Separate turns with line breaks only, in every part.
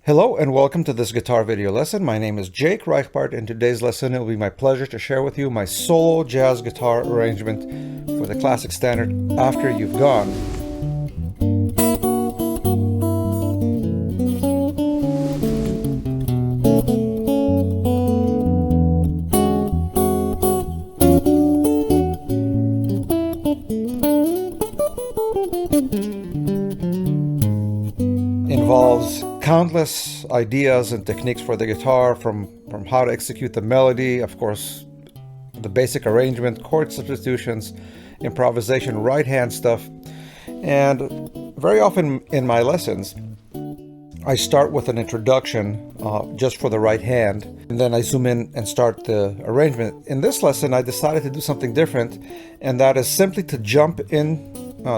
Hello and welcome to this guitar video lesson. My name is Jake Reichbart. In today's lesson, it will be my pleasure to share with you my solo jazz guitar arrangement for the classic standard After You've Gone. Involves countless ideas and techniques for the guitar, from how to execute the melody, of course, the basic arrangement, chord substitutions, improvisation, right hand stuff. And very often in my lessons, I start with an introduction just for the right hand, and then I zoom in and start the arrangement. In this lesson, I decided to do something different, and that is simply to jump in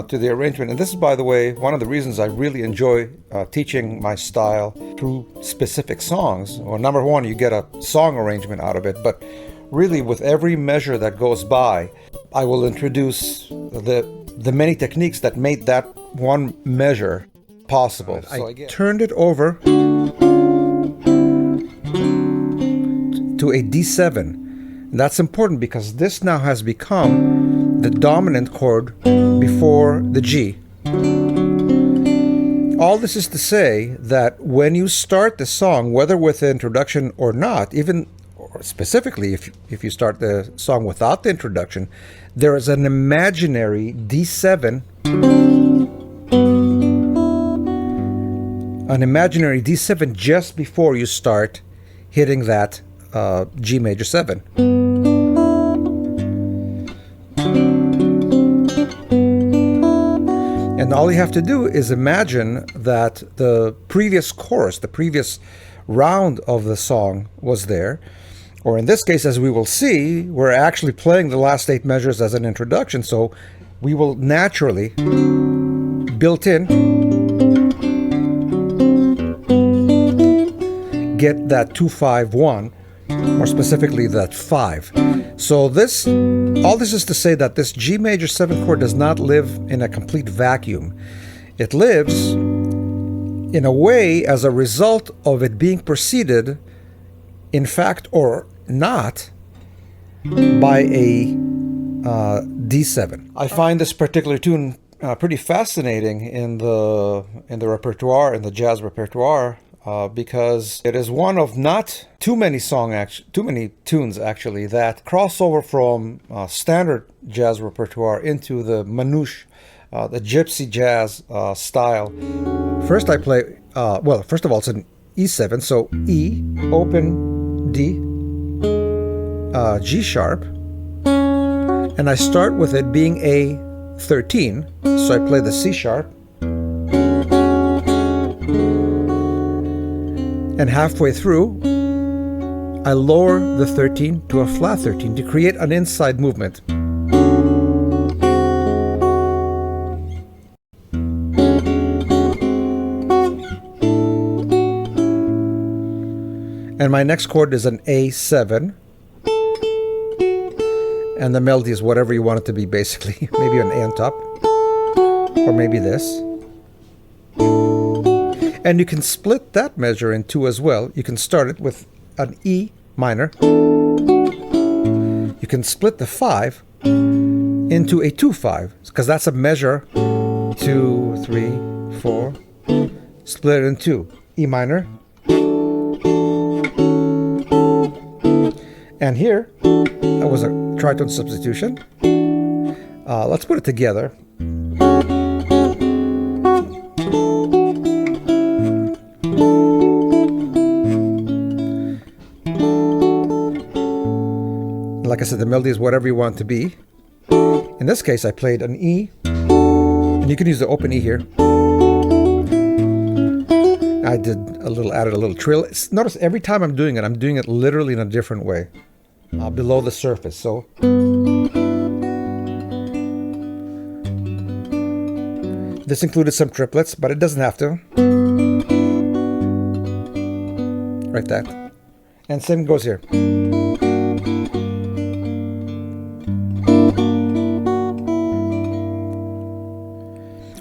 to the arrangement. And this is, by the way, one of the reasons I really enjoy teaching my style through specific songs. Well, number one, you get a song arrangement out of it, but really with every measure that goes by, I will introduce the many techniques that made that one measure possible. So I turned it over to a D7. And that's important because this now has become the dominant chord before the G. All this is to say that when you start the song, whether with the introduction or not, even or specifically if you start the song without the introduction, there is an imaginary D7, just before you start hitting that G major 7. And all you have to do is imagine that the previous chorus, the previous round of the song was there. Or in this case, as we will see, we're actually playing the last 8 measures as an introduction. So we will naturally, built in, get that 2-5-1, more specifically that 5. So all this is to say that this G major 7 chord does not live in a complete vacuum. It lives in a way as a result of it being preceded, in fact or not, by a D7. I find this particular tune pretty fascinating in the repertoire, in the jazz repertoire, because it is one of not too many tunes actually that cross over from standard jazz repertoire into the manouche, the gypsy jazz style. First I play, first of all, it's an E7, so E, open D, G sharp, and I start with it being a 13, so I play the C sharp, and halfway through, I lower the 13 to a flat 13 to create an inside movement. And my next chord is an A7. And the melody is whatever you want it to be, basically. Maybe an A on top. Or maybe this. And you can split that measure in two as well. You can start it with an E minor. You can split the 5 into a 2-5, because that's a measure 2, 3, 4. Split it in 2. E minor. And here, that was a tritone substitution. Let's put it together. Like I said, the melody is whatever you want it to be. In this case, I played an E, and you can use the open E here. I added a little trill. Notice every time I'm doing it literally in a different way, below the surface. So this included some triplets, but it doesn't have to. Like that. And same goes here.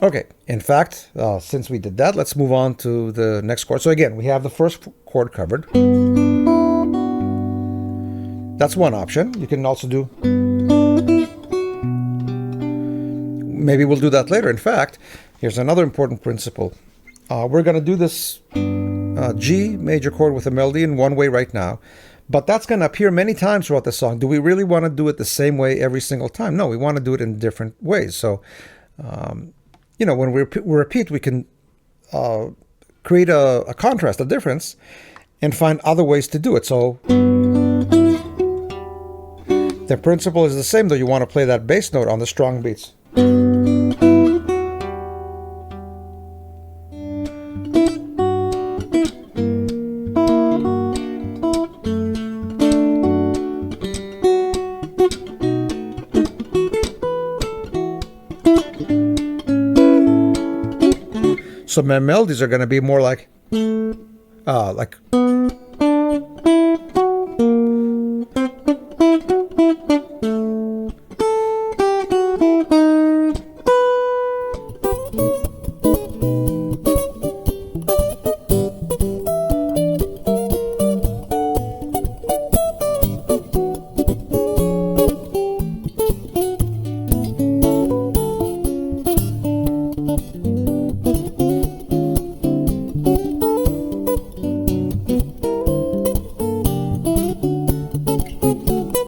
Okay, in fact, since we did that, let's move on to the next chord. So again, we have the first chord covered. That's one option. You can also do... Maybe we'll do that later. In fact, here's another important principle. We're going to do this G major chord with a melody in one way right now, but that's going to appear many times throughout the song. Do we really want to do it the same way every single time? No, we want to do it in different ways. So, when we repeat, we can create a contrast, a difference, and find other ways to do it. So the principle is the same, though. You want to play that bass note on the strong beats. So my melodies are going to be more like